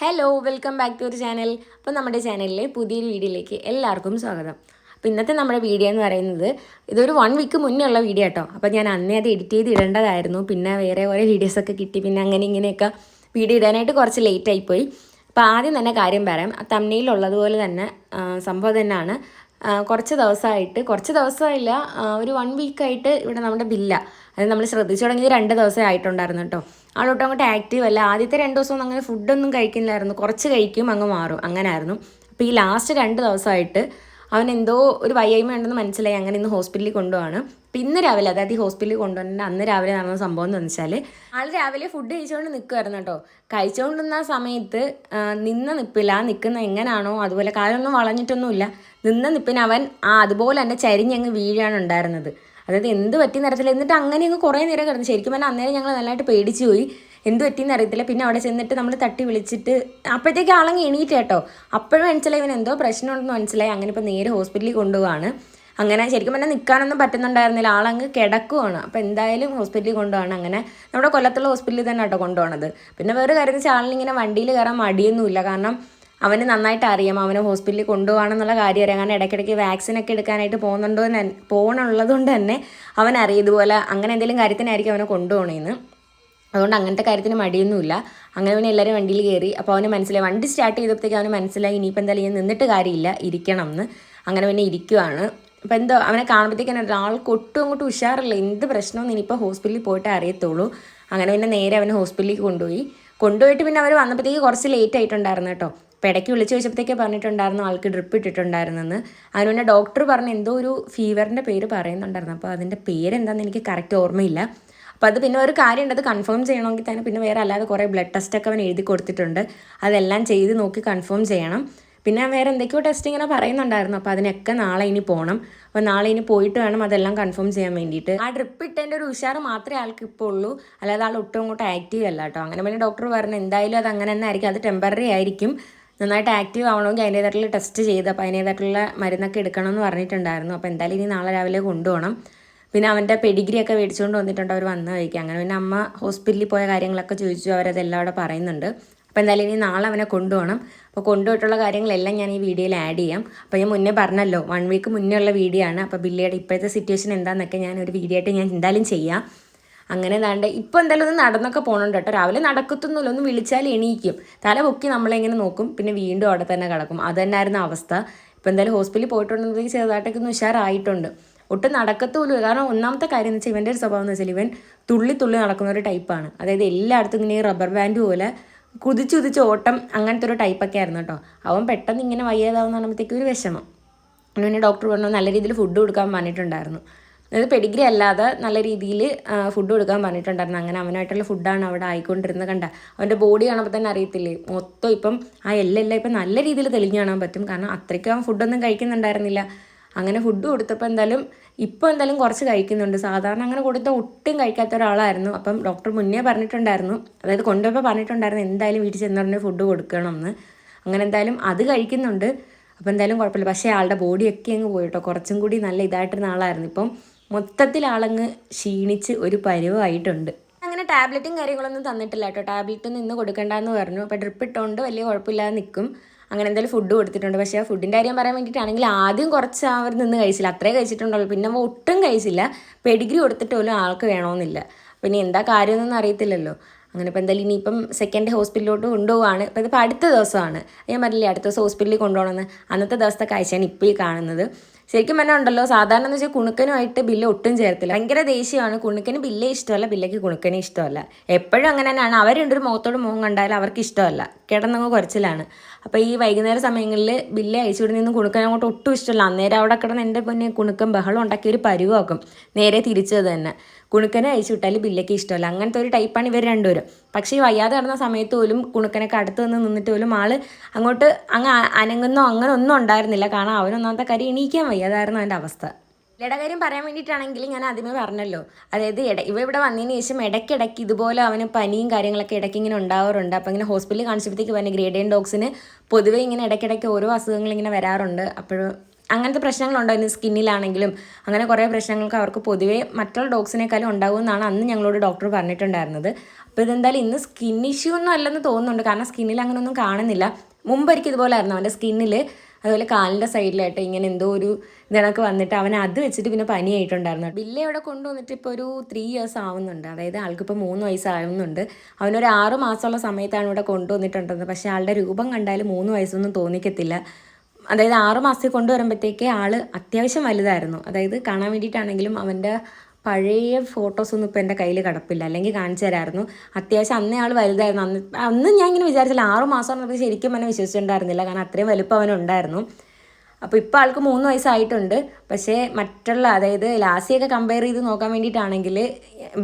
Hello welcome back to ഒരു channel. അപ്പോൾ നമ്മുടെ ചാനലിലെ പുതിയൊരു വീഡിയോയിലേക്ക് എല്ലാവർക്കും സ്വാഗതം. അപ്പോൾ ഇന്നത്തെ നമ്മുടെ വീഡിയോ എന്ന് പറയുന്നത് ഇതൊരു 1 വീക്ക് മുന്നേ ഉള്ള വീഡിയോ കേട്ടോ. അപ്പോൾ ഞാൻ അന്നേ അത് എഡിറ്റ് ചെയ്ത് ഇടേണ്ടതായിരുന്നു. പിന്നെ വേറെ കുറേ വീഡിയോസൊക്കെ കിട്ടി. പിന്നെ അങ്ങനെ ഇങ്ങനെയൊക്കെ വീഡിയോ ഇടാനായിട്ട് കുറച്ച് ലേറ്റ് ആയിപ്പോയി. അപ്പോൾ ആദ്യം തന്നെ കാര്യം പറയാം. തമ്മിലുള്ളതുപോലെ തന്നെ സംഭവം തന്നെയാണ്. കുറച്ച് ദിവസമായില്ല, ഒരു 1 വീക്കായിട്ട് ഇവിടെ നമ്മുടെ ബില്ല അത് നമ്മൾ ശ്രദ്ധിച്ചു തുടങ്ങിയത് 2 ദിവസമേ ആയിട്ടുണ്ടായിരുന്നു കേട്ടോ. ആളൊട്ടും അങ്ങോട്ട് ആക്റ്റീവ് അല്ല. ആദ്യത്തെ 2 ദിവസമൊന്നും അങ്ങനെ ഫുഡൊന്നും കഴിക്കുന്നില്ലായിരുന്നു. കുറച്ച് കഴിക്കും, അങ്ങ് മാറും, അങ്ങനെയായിരുന്നു. അപ്പോൾ ഈ ലാസ്റ്റ് 2 ദിവസമായിട്ട് അവൻ എന്തോ ഒരു വയ്യായ്മ ഉണ്ടെന്ന് മനസ്സിലായി. അങ്ങനെ ഇന്ന് ഹോസ്പിറ്റലിൽ കൊണ്ടുപോവാണ്. അപ്പോൾ ഇന്ന് രാവിലെ, അതായത് ഈ ഹോസ്പിറ്റലിൽ കൊണ്ടുവന്നിട്ട് അന്ന് രാവിലെ നടന്ന സംഭവം എന്ന് വെച്ചാൽ ആൾ രാവിലെ ഫുഡ് കഴിച്ചുകൊണ്ട് നിൽക്കുമായിരുന്നു കേട്ടോ. കഴിച്ചുകൊണ്ടിരുന്ന സമയത്ത് നിന്ന നിപ്പില്ല, നിൽക്കുന്ന എങ്ങനെയാണോ അതുപോലെ കാലൊന്നും വളഞ്ഞിട്ടൊന്നുമില്ല. നിന്ന നിപ്പിന് അവൻ അതുപോലെ തന്നെ ചരിഞ്ഞങ്ങ് വീഴാണ് ഉണ്ടായിരുന്നത്. അതായത് എന്ത് പറ്റിയെന്ന് അറിയത്തില്ല. എന്നിട്ട് അങ്ങനെ അങ്ങ് കുറേ നേരം കിടന്നു. ശരിക്കും പറഞ്ഞാൽ അന്നേരം ഞങ്ങൾ നല്ലതായിട്ട് പേടിച്ചു പോയി. എന്ത് പറ്റിയെന്ന് അറിയത്തില്ല. പിന്നെ അവിടെ ചെന്നിട്ട് നമ്മൾ തട്ടി വിളിച്ചിട്ട് അപ്പോഴത്തേക്ക് ആളങ്ങ് എണീറ്റ് കേട്ടോ. അപ്പോഴും മനസ്സിലായി ഇവൻ എന്തോ പ്രശ്നമുണ്ടെന്ന് മനസ്സിലായി. അങ്ങനെ ഇപ്പോൾ നേരെ ഹോസ്പിറ്റലിൽ കൊണ്ടുപോവാണ്. അങ്ങനെ ശരിക്കും പറഞ്ഞാൽ നിൽക്കാനൊന്നും പറ്റുന്നുണ്ടായിരുന്നില്ല. ആളങ്ങ് കിടക്കുവാണ്. അപ്പോൾ എന്തായാലും ഹോസ്പിറ്റലിൽ കൊണ്ടുപോവാണ്. അങ്ങനെ നമ്മുടെ കൊല്ലത്തുള്ള ഹോസ്പിറ്റലിൽ തന്നെ കേട്ടോ കൊണ്ടുപോകണത്. പിന്നെ വേറെ കാര്യം വെച്ചാൽ ആളിനിങ്ങനെ വണ്ടിയിൽ കയറാൻ മടിയൊന്നുമില്ല. കാരണം അവന് നന്നായിട്ട് അറിയാം അവനെ ഹോസ്പിറ്റലിൽ കൊണ്ടുപോകണമെന്നുള്ള കാര്യം അറിയാം. കാരണം ഇടയ്ക്കിടയ്ക്ക് വാക്സിനൊക്കെ എടുക്കാനായിട്ട് പോകണുള്ളത് കൊണ്ട് തന്നെ അവനറിയാം ഇതുപോലെ അങ്ങനെ എന്തെങ്കിലും കാര്യത്തിനായിരിക്കും അവനെ കൊണ്ടുപോകണമെന്ന്. അതുകൊണ്ട് അങ്ങനത്തെ കാര്യത്തിന് മടിയൊന്നുമില്ല. അങ്ങനെ പിന്നെ എല്ലാവരും വണ്ടിയിൽ കയറി. അപ്പോൾ അവന് മനസ്സിലായി, വണ്ടി സ്റ്റാർട്ട് ചെയ്തപ്പോഴത്തേക്ക് അവന് മനസ്സിലായി ഇനിയിപ്പോൾ എന്തായാലും ഞാൻ നിന്നിട്ട് കാര്യമില്ല, ഇരിക്കണം എന്ന്. അങ്ങനെ പിന്നെ ഇരിക്കുവാണ്. അപ്പോൾ എന്തോ അവനെ കാണുമ്പോഴത്തേക്കാണ് ആൾക്ക് ഒട്ടും അങ്ങോട്ട് ഉഷാറില്ല. എന്ത് പ്രശ്നമെന്ന് ഇനിയിപ്പോൾ ഹോസ്പിറ്റലിൽ പോയിട്ടേ അറിയത്തുള്ളൂ. അങ്ങനെ പിന്നെ നേരെ അവനെ ഹോസ്പിറ്റലിലേക്ക് കൊണ്ടുപോയിട്ട് പിന്നെ അവർ വന്നപ്പോഴത്തേക്ക് കുറച്ച് ലേറ്റ് ആയിട്ടുണ്ടായിരുന്നു കേട്ടോ. അപ്പോൾ ഇടയ്ക്ക് വിളിച്ച് ചോദിച്ചപ്പോഴത്തേക്ക് പറഞ്ഞിട്ടുണ്ടായിരുന്നു ആൾക്ക് ഡ്രിപ്പ് ഇട്ടിട്ടുണ്ടായിരുന്നെന്ന്. അതിന് പിന്നെ ഡോക്ടർ പറഞ്ഞ് എന്തോ ഒരു ഫീവറിൻ്റെ പേര് പറയുന്നുണ്ടായിരുന്നു. അപ്പോൾ അതിൻ്റെ പേരെന്താണെന്ന് എനിക്ക് കറക്റ്റ് ഓർമ്മയില്ല. അപ്പോൾ അത് പിന്നെ ഒരു കാര്യമുണ്ട്, അത് കൺഫേം ചെയ്യണമെങ്കിൽ തന്നെ പിന്നെ വേറെ അല്ലാതെ കുറേ ബ്ലഡ് ടെസ്റ്റൊക്കെ അവൻ എഴുതി കൊടുത്തിട്ടുണ്ട്. അതെല്ലാം ചെയ്ത് നോക്കി കൺഫേം ചെയ്യണം. പിന്നെ വേറെ എന്തൊക്കെയോ ടെസ്റ്റ് ഇങ്ങനെ പറയുന്നുണ്ടായിരുന്നു. അപ്പോൾ അതിനൊക്കെ നാളെ ഇനി പോകണം. അപ്പോൾ നാളെ ഇനി പോയിട്ട് വേണം അതെല്ലാം കൺഫേം ചെയ്യാൻ വേണ്ടിയിട്ട്. ആ ഡ്രിപ്പ് ഇട്ടതിൻ്റെ ഒരു ഉഷാറ് മാത്രമേ ആൾക്ക് ഇപ്പോൾ ഉള്ളൂ. അല്ലാതെ ആൾ ഒട്ടും അങ്ങോട്ട് ആക്റ്റീവ് അല്ല കേട്ടോ. അങ്ങനെ പിന്നെ ഡോക്ടർ പറഞ്ഞു എന്തായാലും അത് അങ്ങനെ തന്നെ ആയിരിക്കും, അത് ടെമ്പററി ആയിരിക്കും. നന്നായിട്ട് ആക്റ്റീവ് ആവണമെങ്കിൽ അതിൻ്റേതായിട്ടുള്ള ടെസ്റ്റ് ചെയ്ത് അപ്പോൾ അതിൻ്റേതായിട്ടുള്ള മരുന്നൊക്കെ എടുക്കണം എന്ന് പറഞ്ഞിട്ടുണ്ടായിരുന്നു. അപ്പോൾ എന്തായാലും ഇനി നാളെ രാവിലെ കൊണ്ടുപോകണം. പിന്നെ അവൻ്റെ പെഡിഗ്രി ഒക്കെ മേടിച്ചുകൊണ്ട് വന്നിട്ടുണ്ട് അവർ വന്ന് കഴിക്കുക. അങ്ങനെ പിന്നെ അമ്മ ഹോസ്പിറ്റലിൽ പോയ കാര്യങ്ങളൊക്കെ ചോദിച്ചു, അവരതെല്ലാം അവിടെ പറയുന്നുണ്ട്. അപ്പോൾ എന്തായാലും ഇനി നാളെ അവനെ കൊണ്ടുപോകണം. അപ്പോൾ കൊണ്ടുപോയിട്ടുള്ള കാര്യങ്ങളെല്ലാം ഞാൻ ഈ വീഡിയോയിൽ ആഡ് ചെയ്യാം. അപ്പോൾ ഞാൻ മുന്നേ പറഞ്ഞല്ലോ 1 വീക്ക് മുന്നേ ഉള്ള വീഡിയോ ആണ്. അപ്പോൾ ബില്ലിയുടെ ഇപ്പോഴത്തെ സിറ്റുവേഷൻ എന്താണെന്നൊക്കെ ഞാൻ ഒരു വീഡിയോ ആയിട്ട് ഞാൻ എന്തായാലും ചെയ്യാം. അങ്ങനെ ദാണ്ട് ഇപ്പോൾ എന്തായാലും ഒന്ന് നടന്നൊക്കെ പോകണുണ്ട് കേട്ടോ. രാവിലെ നടക്കത്തൊന്നുമില്ല, ഒന്ന് വിളിച്ചാൽ എണീക്കും, തല പൊക്കി നമ്മളെങ്ങനെ നോക്കും, പിന്നെ വീണ്ടും അവിടെ തന്നെ കിടക്കും. അത് തന്നെയായിരുന്നു അവസ്ഥ. ഇപ്പോൾ എന്തായാലും ഹോസ്പിറ്റലിൽ പോയിട്ടുണ്ടെങ്കിൽ ചെറുതായിട്ടൊക്കെ ഒന്ന് ഉഷാറായിട്ടുണ്ട്. ഒട്ടും നടക്കത്തുമില്ല. കാരണം ഒന്നാമത്തെ കാര്യം എന്ന് വെച്ചാൽ ഇവൻ്റെ ഒരു സ്വഭാവം എന്ന് വെച്ചാൽ ഇവൻ തുള്ളി നടക്കുന്ന ഒരു ടൈപ്പാണ്. അതായത് എല്ലായിടത്തും ഇങ്ങനെ റബ്ബർ ബാൻഡ് പോലെ കുതിച്ച് ഓട്ടം, അങ്ങനത്തെ ഒരു ടൈപ്പൊക്കെ ആയിരുന്നു കേട്ടോ. അവൻ പെട്ടെന്ന് ഇങ്ങനെ വയ്യാതാവുന്ന പറയുമ്പോഴത്തേക്കും ഒരു വിഷമം. പിന്നെ ഡോക്ടർ പറഞ്ഞു നല്ല രീതിയിൽ ഫുഡ് കൊടുക്കാൻ പറഞ്ഞിട്ടുണ്ടായിരുന്നു. അതായത് പെഡിഗ്രി അല്ലാതെ നല്ല രീതിയിൽ ഫുഡ് കൊടുക്കാൻ പറഞ്ഞിട്ടുണ്ടായിരുന്നു. അങ്ങനെ അവനായിട്ടുള്ള ഫുഡാണ് അവിടെ ആയിക്കൊണ്ടിരുന്നത്. കണ്ട അവൻ്റെ ബോഡി കാണുമ്പോൾ തന്നെ അറിയത്തില്ലേ, മൊത്തം ഇപ്പം ആ എല്ലാം ഇപ്പം നല്ല രീതിയിൽ തെളിഞ്ഞു കാണാൻ പറ്റും. കാരണം അത്രയ്ക്കും അവൻ ഫുഡൊന്നും കഴിക്കുന്നുണ്ടായിരുന്നില്ല. അങ്ങനെ ഫുഡ് കൊടുത്തപ്പോൾ എന്തായാലും കുറച്ച് കഴിക്കുന്നുണ്ട്. സാധാരണ അങ്ങനെ കൊടുത്താൽ ഒട്ടും കഴിക്കാത്ത ഒരാളായിരുന്നു. അപ്പം ഡോക്ടർ മുന്നേ പറഞ്ഞിട്ടുണ്ടായിരുന്നു, അതായത് കൊണ്ടുപോയപ്പോൾ പറഞ്ഞിട്ടുണ്ടായിരുന്നു എന്തായാലും വീട്ടിൽ ചെന്നുടനെ ഫുഡ് കൊടുക്കണം എന്ന്. അങ്ങനെ എന്തായാലും അത് കഴിക്കുന്നുണ്ട്. അപ്പോൾ എന്തായാലും കുഴപ്പമില്ല. പക്ഷേ ആളുടെ ബോഡിയൊക്കെ അങ്ങ് പോയിട്ടോ. കുറച്ചും കൂടി നല്ല ഇതായിട്ടിരുന്ന ആളായിരുന്നു. ഇപ്പം മൊത്തത്തിൽ ആളങ്ങ് ക്ഷീണിച്ച് ഒരു പരുവമായിട്ടുണ്ട്. അങ്ങനെ ടാബ്ലറ്റും കാര്യങ്ങളൊന്നും തന്നിട്ടില്ല കേട്ടോ. ടാബ്ലറ്റൊന്നും ഇന്ന് കൊടുക്കണ്ടെന്ന് പറഞ്ഞു. അപ്പോൾ ഡ്രിപ്പ് ഇട്ടുകൊണ്ട് വലിയ കുഴപ്പമില്ലാതെ നിൽക്കും. അങ്ങനെ എന്തായാലും ഫുഡ് കൊടുത്തിട്ടുണ്ട്. പക്ഷേ ഫുഡിൻ്റെ കാര്യം പറയാൻ വേണ്ടിയിട്ടാണെങ്കിൽ ആദ്യം കുറച്ച് അവർ നിന്ന് കഴിച്ചില്ല, അത്രേ കഴിച്ചിട്ടുണ്ടല്ലോ. പിന്നെ ഒട്ടും കഴിച്ചില്ല. പെഡിഗ്രി കൊടുത്തിട്ട് പോലും ആൾക്ക് വേണമെന്നില്ല. പിന്നെ എന്താ കാര്യമൊന്നും അറിയത്തില്ലല്ലോ. അങ്ങനെ ഇപ്പോൾ എന്തായാലും ഇനിയിപ്പം സെക്കൻഡ് ഹോസ്പിറ്റലിലോട്ട് കൊണ്ടുപോവാണ്. ഇപ്പോൾ ഇതിപ്പോൾ അടുത്ത ദിവസമാണ്. ഞാൻ പറഞ്ഞില്ലേ അടുത്ത ദിവസം ഹോസ്പിറ്റലിൽ കൊണ്ടുപോകണമെന്ന്. അന്നത്തെ ദിവസത്തെ കാഴ്ചയാണ് ഇപ്പോൾ ഈ കാണുന്നത്. ശരിക്കും പറഞ്ഞാൽ ഉണ്ടല്ലോ, സാധാരണ എന്ന് വെച്ചാൽ കുണുക്കനുമായിട്ട് ബില്ല് ഒട്ടും ചേർത്തില്ല. ഭയങ്കര ദേഷ്യമാണ്. കുണുക്കന് ബില്ലേ ഇഷ്ടമല്ല, ബില്ലയ്ക്ക് കുണുക്കനെ ഇഷ്ടമല്ല. എപ്പോഴും അങ്ങനെ തന്നെയാണ്. അവർ രണ്ടൊരു മുഖത്തോട് മുഖം കണ്ടാലും അവർക്ക് ഇഷ്ടമല്ല. കിടന്നങ്ങ് കുറച്ചിലാണ്. അപ്പോൾ ഈ വൈകുന്നേര സമയങ്ങളിൽ ബില്ല് അയച്ചു വിടുന്നൊന്നും കുണുക്കൻ അങ്ങോട്ട് ഒട്ടും ഇഷ്ടമല്ല. അന്നേരം അവിടെ കിടന്ന് എൻ്റെ പൊന്നെ കുണുക്കൻ ബഹളം ഉണ്ടാക്കി ഒരു പരുവാക്കും. നേരെ തിരിച്ചത് തന്നെ. കുണുക്കനെ അയച്ചു വിട്ടാൽ ബില്ലയ്ക്ക് ഇഷ്ടമല്ല. അങ്ങനത്തെ ഒരു ടൈപ്പാണ് ഇവർ രണ്ടുപേരും. പക്ഷേ ഈ വയ്യാതെ കിടന്ന സമയത്ത് പോലും കുണുക്കനൊക്കെ അടുത്ത് നിന്നിട്ട് പോലും അങ്ങോട്ട് അനങ്ങുന്നോ അങ്ങനെ ഒന്നും ഉണ്ടായിരുന്നില്ല. കാരണം അവനൊന്നാമത്തെ കാര്യം എണീക്കാൻ വയ്യ, അതായിരുന്നു അവൻ്റെ അവസ്ഥ. ബില്ലയുടെ കാര്യം പറയാൻ വേണ്ടിയിട്ടാണെങ്കിൽ ഞാൻ ആദ്യമേ പറഞ്ഞല്ലോ, അതായത് ഇവിടെ വന്നതിന് ശേഷം ഇടയ്ക്കിടയ്ക്ക് ഇതുപോലെ അവന് പനിയും കാര്യങ്ങളൊക്കെ ഇടയ്ക്ക് ഇങ്ങനെ ഉണ്ടാവാറുണ്ട്. അപ്പോൾ ഇങ്ങനെ ഹോസ്പിറ്റലിൽ കാണിച്ചപ്പോഴത്തേക്ക് പറഞ്ഞ് ഗ്രേഡിയൻ ഡോഗ്സിന് പൊതുവേ ഇങ്ങനെ ഇടയ്ക്കിടയ്ക്ക് ഓരോ അസുഖങ്ങൾ ഇങ്ങനെ വരാറുണ്ട്. അപ്പോൾ അങ്ങനത്തെ പ്രശ്നങ്ങളുണ്ടോ ഇനി സ്കിന്നിലാണെങ്കിലും അങ്ങനെ കുറേ പ്രശ്നങ്ങൾക്ക് അവർക്ക് പൊതുവേ മറ്റുള്ള ഡോഗ്സിനേക്കാളും ഉണ്ടാകുമെന്നാണ് അന്ന് ഞങ്ങളോട് ഡോക്ടർ പറഞ്ഞിട്ടുണ്ടായിരുന്നത്. അപ്പോൾ ഇതെന്തായാലും ഇന്ന് സ്കിൻ ഇഷ്യൂ ഒന്നും അല്ലെന്ന് തോന്നുന്നുണ്ട്, കാരണം സ്കിന്നിൽ അങ്ങനെയൊന്നും കാണുന്നില്ല. മുമ്പൊരിക്കും ഇതുപോലായിരുന്നു, അവൻ്റെ സ്കിന്നിൽ അതുപോലെ കാലിൻ്റെ സൈഡിലായിട്ട് ഇങ്ങനെ എന്തോ ഒരു ഇതിനൊക്കെ വന്നിട്ട് അവൻ അത് വെച്ചിട്ട് പിന്നെ പനിയായിട്ടുണ്ടായിരുന്നു. ബില്ലെ അവിടെ കൊണ്ടുവന്നിട്ട് ഇപ്പോൾ ഒരു 3 ഇയേഴ്സ് ആവുന്നുണ്ട്, അതായത് ആൾക്കിപ്പോൾ 3 വയസ്സാവുന്നുണ്ട്. അവനൊരു 6 മാസമുള്ള സമയത്താണ് ഇവിടെ കൊണ്ടുവന്നിട്ടുണ്ടെന്ന്. പക്ഷേ ആളുടെ രൂപം കണ്ടാൽ 3 വയസ്സൊന്നും തോന്നിക്കത്തില്ല. അതായത് 6 മാസത്തിൽ കൊണ്ടുവരുമ്പോഴത്തേക്ക് ആൾ അത്യാവശ്യം വലുതായിരുന്നു. അതായത് കാണാൻ വേണ്ടിയിട്ടാണെങ്കിലും അവൻ്റെ പഴയ ഫോട്ടോസൊന്നും ഇപ്പോൾ എൻ്റെ കയ്യിൽ കിടപ്പില്ല, അല്ലെങ്കിൽ കാണിച്ചു തരായിരുന്നു. അത്യാവശ്യം അന്നേ ആൾ വലുതായിരുന്നു. അന്ന് ഞാൻ ഇങ്ങനെ വിചാരിച്ചില്ല 6 മാസം എന്നത് ശരിക്കും എന്നെ വിശ്വസിച്ചിട്ടുണ്ടായിരുന്നില്ല, കാരണം അത്രയും വലുപ്പം അവനുണ്ടായിരുന്നു. അപ്പോൾ ഇപ്പോൾ ആൾക്ക് 3 വയസ്സായിട്ടുണ്ട്. പക്ഷേ മറ്റുള്ള, അതായത് ലാസിയൊക്കെ കമ്പയർ ചെയ്ത് നോക്കാൻ വേണ്ടിയിട്ടാണെങ്കിൽ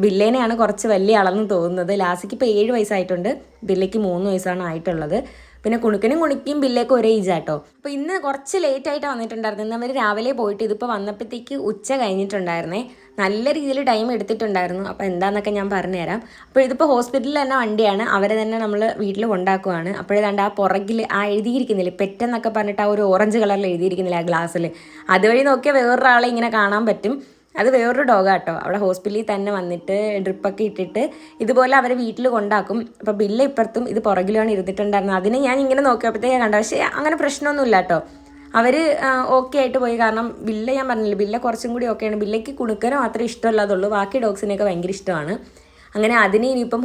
ബില്ലേനെയാണ് കുറച്ച് വലിയ ആളെന്ന് തോന്നുന്നത്. ലാസിക്ക് ഇപ്പോൾ 7 വയസ്സായിട്ടുണ്ട്, ബില്ലയ്ക്ക് 3 വയസ്സാണ് ആയിട്ടുള്ളത്. പിന്നെ കുണിക്കും ബില്ലേക്ക് ഒരേ ഏജാട്ടോ. അപ്പോൾ ഇന്ന് കുറച്ച് ലേറ്റ് ആയിട്ടാണ് വന്നിട്ടുണ്ടായിരുന്നു. ഇന്ന് അവർ രാവിലെ പോയിട്ട് ഇതിപ്പോൾ വന്നപ്പോഴത്തേക്ക് ഉച്ച കഴിഞ്ഞിട്ടുണ്ടായിരുന്നേ. നല്ല രീതിയിൽ ടൈം എടുത്തിട്ടുണ്ടായിരുന്നു. അപ്പോൾ എന്താണെന്നൊക്കെ ഞാൻ പറഞ്ഞുതരാം. അപ്പോൾ ഇതിപ്പോൾ ഹോസ്പിറ്റലിൽ തന്നെ വണ്ടിയാണ്, അവരെ തന്നെ നമ്മൾ വീട്ടിൽ കൊണ്ടാക്കുവാണ്. അപ്പോഴേതാണ്ട് ആ പുറകിൽ ആ എഴുതിയിരിക്കുന്നില്ല പെറ്റെന്നൊക്കെ പറഞ്ഞിട്ട് ആ ഒരു ഓറഞ്ച് കളറിൽ എഴുതിയിരിക്കുന്നില്ല ആ ഗ്ലാസ്സിൽ, അതുവഴി നോക്കിയാൽ വേറൊരാളെ ഇങ്ങനെ കാണാൻ പറ്റും. അത് വേറൊരു ഡോഗാട്ടോ. അവിടെ ഹോസ്പിറ്റലിൽ തന്നെ വന്നിട്ട് ഡ്രിപ്പൊക്കെ ഇട്ടിട്ട് ഇതുപോലെ അവരെ വീട്ടിൽ കൊണ്ടാക്കും. അപ്പോൾ ബില്ല് ഇപ്പുറത്തും ഇത് പുറകിലാണ് ഇരുന്നിട്ടുണ്ടായിരുന്നത്. അതിനെ ഞാൻ ഇങ്ങനെ നോക്കിയപ്പോഴത്തേക്ക് കണ്ട, പക്ഷേ അങ്ങനെ പ്രശ്നമൊന്നുമില്ല കേട്ടോ. അവർ ഓക്കെ ആയിട്ട് പോയി. കാരണം ബില്ല, ഞാൻ പറഞ്ഞില്ല, ബില്ല കുറച്ചും കൂടി ഓക്കെയാണ്. ബില്ലയ്ക്ക് കുണുക്കനോ മാത്രമേ ഇഷ്ടമല്ലാതുള്ളൂ, ബാക്കി ഡോഗ്സിനെയൊക്കെ ഭയങ്കര ഇഷ്ടമാണ്. അങ്ങനെ അതിനെ ഇനിയിപ്പം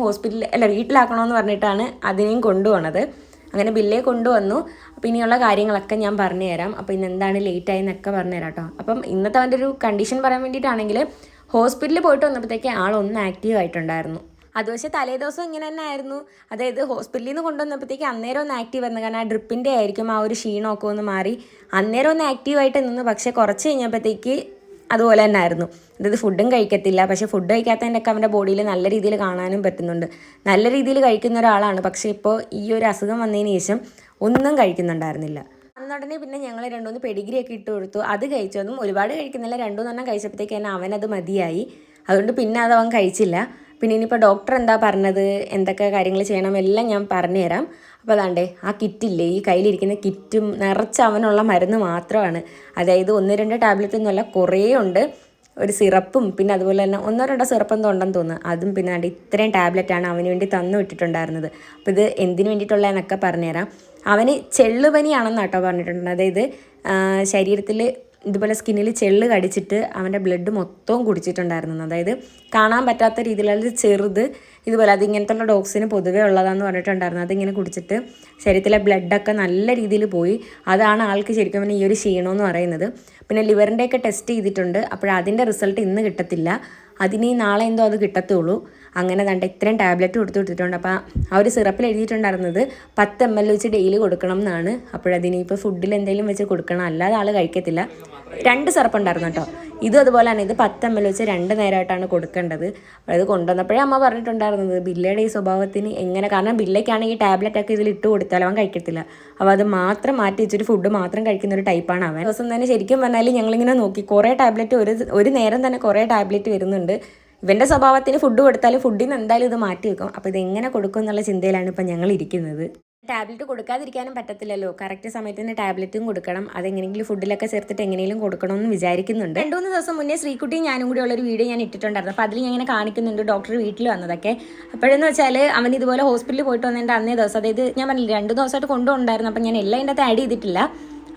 വീട്ടിലാക്കണമെന്ന് പറഞ്ഞിട്ടാണ് അതിനെയും കൊണ്ടുപോകണത്. അങ്ങനെ ബില്ലേ കൊണ്ടുവന്നു. അപ്പോൾ ഇനിയുള്ള കാര്യങ്ങളൊക്കെ ഞാൻ പറഞ്ഞുതരാം. അപ്പോൾ ഇന്ന് എന്താണ് ലേറ്റായി എന്നൊക്കെ പറഞ്ഞുതരാം കേട്ടോ. അപ്പം ഇന്നത്തെ അവൻ്റെ ഒരു കണ്ടീഷൻ പറയാൻ വേണ്ടിയിട്ടാണെങ്കിൽ, ഹോസ്പിറ്റലിൽ പോയിട്ട് വന്നപ്പോഴത്തേക്ക് ആളൊന്ന് ആക്റ്റീവ് ആയിട്ടുണ്ടായിരുന്നു. അത് പക്ഷേ തലേദിവസം ഇങ്ങനെ തന്നെ ആയിരുന്നു. അതായത് ഹോസ്പിറ്റലിൽ നിന്ന് കൊണ്ടുവന്നപ്പോഴത്തേക്ക് അന്നേരം ഒന്ന് ആക്റ്റീവ് ആയിരുന്നു, കാരണം ആ ഡ്രിപ്പിൻ്റെ ആയിരിക്കും ആ ഒരു ക്ഷീണമൊക്കെ ഒന്ന് മാറി അന്നേരം ഒന്ന് ആക്റ്റീവായിട്ട് നിന്ന്. പക്ഷേ കുറച്ച് കഴിഞ്ഞപ്പോഴത്തേക്ക് അതുപോലെ തന്നെ ആയിരുന്നു. അതായത് ഫുഡും കഴിക്കത്തില്ല. പക്ഷേ ഫുഡ് കഴിക്കാത്തതിൻ്റെയൊക്കെ അവൻ്റെ ബോഡിയിൽ നല്ല രീതിയിൽ കാണാനും പറ്റുന്നുണ്ട്. നല്ല രീതിയിൽ കഴിക്കുന്ന ഒരാളാണ്. പക്ഷേ ഇപ്പോൾ ഈ ഒരു അസുഖം വന്നതിന് ശേഷം ഒന്നും കഴിക്കുന്നുണ്ടായിരുന്നില്ല. അന്നുടനെ പിന്നെ ഞങ്ങൾ 2-3 പെഡിഗ്രിയൊക്കെ ഇട്ട് കൊടുത്തു. അത് കഴിച്ചതും ഒരുപാട് കഴിക്കുന്നില്ല, 2-3 കഴിച്ചപ്പോഴത്തേക്ക് തന്നെ അവനത് മതിയായി. അതുകൊണ്ട് പിന്നെ അത് അവൻ കഴിച്ചില്ല. പിന്നെ ഇനിയിപ്പോൾ ഡോക്ടർ എന്താ പറഞ്ഞത്, എന്തൊക്കെ കാര്യങ്ങൾ ചെയ്യണം എല്ലാം ഞാൻ പറഞ്ഞുതരാം. അപ്പോൾ അതാണ്ടേ ആ കിറ്റില്ലേ, ഈ കയ്യിലിരിക്കുന്ന കിറ്റും നിറച്ച് അവനുള്ള മരുന്ന് മാത്രമാണ്. അതായത് 1-2 ടാബ്ലറ്റ് ഒന്നുമല്ല, കുറേ ഉണ്ട്. ഒരു സിറപ്പും പിന്നെ അതുപോലെ തന്നെ 1-2 സിറപ്പ് എന്തോ ഉണ്ടെന്ന് തോന്നുന്നു, അതും പിന്നെ ഇത്രയും ടാബ്ലറ്റാണ് അവന് വേണ്ടി തന്നു വിട്ടിട്ടുണ്ടായിരുന്നത്. അപ്പോൾ ഇത് എന്തിനു വേണ്ടിയിട്ടുള്ളതെന്നൊക്കെ പറഞ്ഞുതരാം. അവന് ചെള്ളുപനിയാണെന്നാട്ടോ പറഞ്ഞിട്ടുണ്ട്. അതായത് ശരീരത്തിൽ ഇതുപോലെ സ്കിന്നിൽ ചെള്ള് കടിച്ചിട്ട് അവൻ്റെ ബ്ലഡ് മൊത്തവും കുടിച്ചിട്ടുണ്ടായിരുന്നു. അതായത് കാണാൻ പറ്റാത്ത രീതിയിലുള്ള ചെറുത് ഇതുപോലെ, അത് ഇങ്ങനത്തുള്ള ഡോഗ്സിന് പൊതുവേ ഉള്ളതാണെന്ന് പറഞ്ഞിട്ടുണ്ടായിരുന്നു. അതിങ്ങനെ കുടിച്ചിട്ട് ശരീരത്തിലെ ബ്ലഡൊക്കെ നല്ല രീതിയിൽ പോയി. അതാണ് ആൾക്ക് ശരിക്കും പറഞ്ഞാൽ ഈ ഒരു ക്ഷീണമെന്ന് പറയുന്നത്. പിന്നെ ലിവറിൻ്റെയൊക്കെ ടെസ്റ്റ് ചെയ്തിട്ടുണ്ട്. അപ്പോഴതിൻ്റെ റിസൾട്ട് ഇന്ന് കിട്ടത്തില്ല, അതിന് നാളെ എന്തോ അത് കിട്ടത്തുള്ളൂ. അങ്ങനെ കണ്ട ഇത്രയും ടാബ്ലറ്റ് കൊടുത്തിട്ടുണ്ട്. അപ്പോൾ ആ ഒരു സിറപ്പിൽ എഴുതിയിട്ടുണ്ടായിരുന്നത് 10 ml വെച്ച് ഡെയിലി കൊടുക്കണം എന്നാണ്. അപ്പോഴതിന് ഇപ്പോൾ ഫുഡിൽ എന്തെങ്കിലും വെച്ച് കൊടുക്കണം, അല്ലാതെ ആൾ കഴിക്കത്തില്ല. 2 സിറപ്പ് ഉണ്ടായിരുന്നു കേട്ടോ. ഇതും അതുപോലെ തന്നെ, ഇത് 10 ml വെച്ച് 2 നേരമായിട്ടാണ് കൊടുക്കേണ്ടത്. അത് കൊണ്ടുവന്നപ്പോഴേ അമ്മ പറഞ്ഞിട്ടുണ്ടായിരുന്നത് ബില്ലയുടെ ഈ സ്വഭാവത്തിന് എങ്ങനെ, കാരണം ബില്ലയ്ക്കാണെങ്കിൽ ടാബ്ലറ്റൊക്കെ ഇതിൽ ഇട്ട് കൊടുത്താൽ അവൻ കഴിക്കത്തില്ല. അപ്പോൾ അത് മാത്രം മാറ്റി വെച്ചിട്ട് ഫുഡ് മാത്രം കഴിക്കുന്ന ഒരു ടൈപ്പാണ് അവൻ. ദിവസം തന്നെ ശരിക്കും പറഞ്ഞാൽ ഞങ്ങളിങ്ങനെ നോക്കി, കുറേ ടാബ്ലറ്റ് ഒരു നേരം തന്നെ കുറേ ടാബ്ലറ്റ് വരുന്നുണ്ട്. ഇവൻ്റെ സ്വഭാവത്തിന് ഫുഡ് കൊടുത്താലും ഫുഡിൽ നിന്ന് എന്തായാലും ഇത് മാറ്റി വെക്കും. അപ്പോൾ ഇതെങ്ങനെ കൊടുക്കും എന്നുള്ള ചിന്തയിലാണ് ഇപ്പം ഞങ്ങൾ ഇരിക്കുന്നത്. ടാബ്ലറ്റ് കൊടുക്കാതിരിക്കാനും പറ്റത്തില്ലല്ലോ, കറക്റ്റ് സമയത്തിന് ടാബ്ലറ്റും കൊടുക്കണം. അതെങ്ങനെയെങ്കിലും ഫുഡിലൊക്കെ ചേർത്തിട്ട് എങ്ങനെയെങ്കിലും കൊടുക്കണമെന്ന് വിചാരിക്കുന്നുണ്ട്. 2-3 ദിവസം മുന്നേ ശ്രീകുട്ടിയും ഞാനും കൂടി ഉള്ളൊരു വീഡിയോ ഞാൻ ഇട്ടിട്ടുണ്ടായിരുന്നു. അപ്പോൾ അതിൽ ഞാൻ ഇങ്ങനെ കാണിക്കുന്നുണ്ട് ഡോക്ടർ വീട്ടിൽ വന്നതൊക്കെ. അപ്പോഴെന്ന് വെച്ചാൽ അവൻ ഇതുപോലെ ഹോസ്പിറ്റലിൽ പോയിട്ട് വന്നതിൻ്റെ അന്നേ ദിവസം, അതായത് ഞാൻ പറഞ്ഞില്ല 2 ദിവസമായിട്ട് കൊണ്ടുപോകുന്നുണ്ടായിരുന്നു. അപ്പോൾ ഞാൻ എല്ലാം ഇതിൻ്റെ അകത്ത് ആഡ് ചെയ്തിട്ടില്ല,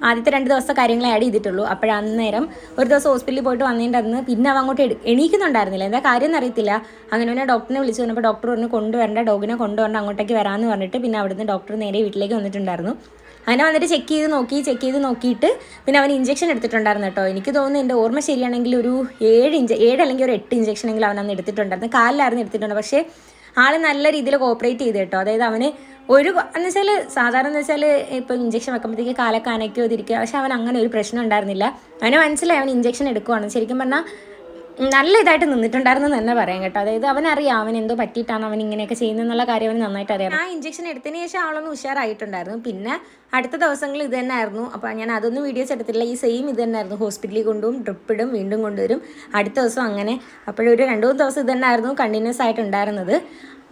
ആദ്യത്തെ 2 ദിവസത്തെ കാര്യങ്ങൾ ആഡ് ചെയ്തിട്ടുള്ളൂ. അപ്പോഴന്നേരം ഒരു ദിവസം ഹോസ്പിറ്റലിൽ പോയിട്ട് വന്നതിൻ്റെ അന്ന് പിന്നെ അവൻ അങ്ങോട്ട് എണീക്കുന്നുണ്ടായിരുന്നില്ല, എന്താ കാര്യം എന്നറിയത്തില്ല. അങ്ങനെ പിന്നെ ഡോക്ടറിനെ വിളിച്ചു വന്നപ്പോൾ ഡോക്ടർ പറഞ്ഞു കൊണ്ടുവരേണ്ട, ഡോഗിനെ കൊണ്ടുവരേണ്ട, അങ്ങോട്ടേക്ക് വരാമെന്ന് പറഞ്ഞിട്ട് പിന്നെ അവിടുന്ന് ഡോക്ടർ നേരെ വീട്ടിലേക്ക് വന്നിട്ടുണ്ടായിരുന്നു. അങ്ങനെ വന്നിട്ട് ചെക്ക് ചെയ്ത് നോക്കിയിട്ട് പിന്നെ അവൻ ഇഞ്ചക്ഷൻ എടുത്തിട്ടുണ്ടായിരുന്നു കേട്ടോ. എനിക്ക് തോന്നുന്നു എൻ്റെ ഓർമ്മ ശരിയാണെങ്കിൽ ഒരു 7 അല്ലെങ്കിൽ ഒരു 8 ഇഞ്ചക്ഷനെങ്കിലും അവൻ അന്ന് എടുത്തിട്ടുണ്ടായിരുന്നു. കാലിലായിരുന്നു എടുത്തിട്ടുണ്ട്. പക്ഷേ ആൾ നല്ല രീതിയിൽ കോപ്പറേറ്റ് ചെയ്ത് കേട്ടോ. അതായത് അവന് എന്ന് വെച്ചാൽ സാധാരണ എന്ന് വെച്ചാൽ ഇപ്പോൾ ഇഞ്ചക്ഷൻ വെക്കുമ്പോഴത്തേക്ക് കാലൊക്കെ അനയ്ക്കോ തിരിക്കുക, പക്ഷെ അവൻ അങ്ങനെ ഒരു പ്രശ്നം ഉണ്ടായിരുന്നില്ല. അവന് മനസ്സിലായി അവൻ ഇഞ്ചക്ഷൻ എടുക്കുവാണ്. ശരിക്കും പറഞ്ഞാൽ നല്ല ഇതായിട്ട് നിന്നിട്ടുണ്ടായിരുന്നു എന്ന് തന്നെ പറയാം കേട്ടോ. അതായത് അവനറിയാം അവൻ എന്തോ പറ്റിയിട്ടാണ് അവൻ ഇങ്ങനെയൊക്കെ ചെയ്യുന്നതെന്നുള്ള കാര്യം അവന് നന്നായിട്ട് അറിയാം. ആ ഇഞ്ചക്ഷൻ എടുത്തതിന് ശേഷം ആളൊന്ന് ഉഷാറായിട്ടുണ്ടായിരുന്നു. പിന്നെ അടുത്ത ദിവസങ്ങൾ ഇത് തന്നെ ആയിരുന്നു. അപ്പോൾ ഞാൻ അതൊന്നും വീഡിയോസ് എടുത്തിട്ടില്ല, ഈ സെയിം ഇത് തന്നെ ആയിരുന്നു. ഹോസ്പിറ്റലിൽ കൊണ്ടുപോകും, ഡ്രിപ്പ് ഇടും, വീണ്ടും കൊണ്ടുവരും, അടുത്ത ദിവസം അങ്ങനെ. അപ്പോഴൊരു 2-3 ദിവസം ഇത് തന്നെ ആയിരുന്നു കണ്ടിന്യൂസ് ആയിട്ടുണ്ടായിരുന്നത്.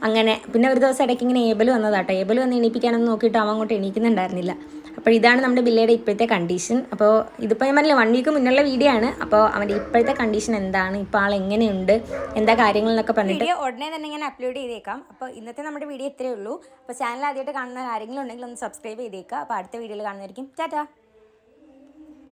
അങ്ങനെ പിന്നെ ഒരു ദിവസം ഇടയ്ക്ക് ഇങ്ങനെ ഏബിൾ വന്നതാട്ടോ. ഏബിൾ വന്ന് എണീപ്പിക്കാനൊന്നും നോക്കിയിട്ട് അവൻ അങ്ങോട്ട് എണീക്കുന്നുണ്ടായിരുന്നില്ല. അപ്പോൾ ഇതാണ് നമ്മുടെ ബില്ലയുടെ ഇപ്പോഴത്തെ കണ്ടീഷൻ. അപ്പോൾ ഇതിപ്പോൾ ഞാൻ പറഞ്ഞില്ല 1 വീക്ക് മുന്നുള്ള വീഡിയോ ആണ്. അപ്പോൾ അവൻ്റെ ഇപ്പോഴത്തെ കണ്ടീഷൻ എന്താണ്, ഇപ്പോൾ ആൾ എങ്ങനെയുണ്ട്, എന്താ കാര്യങ്ങൾ എന്നൊക്കെ പറഞ്ഞിട്ട് വീഡിയോ ഉടനെ തന്നെ ഞാൻ അപ്ലോഡ് ചെയ്തേക്കാം. അപ്പോൾ ഇന്നത്തെ നമ്മുടെ വീഡിയോ ഇത്രയേ ഉള്ളൂ. അപ്പോൾ ചാനൽ ആദ്യമായിട്ട് കാണുന്ന ആരെങ്കിലും ഉണ്ടെങ്കിൽ ഒന്ന് സബ്സ്ക്രൈബ് ചെയ്തേക്കുക. അപ്പോൾ അടുത്ത വീഡിയോയിൽ കാണുന്നതായിരിക്കും. ടാറ്റാ.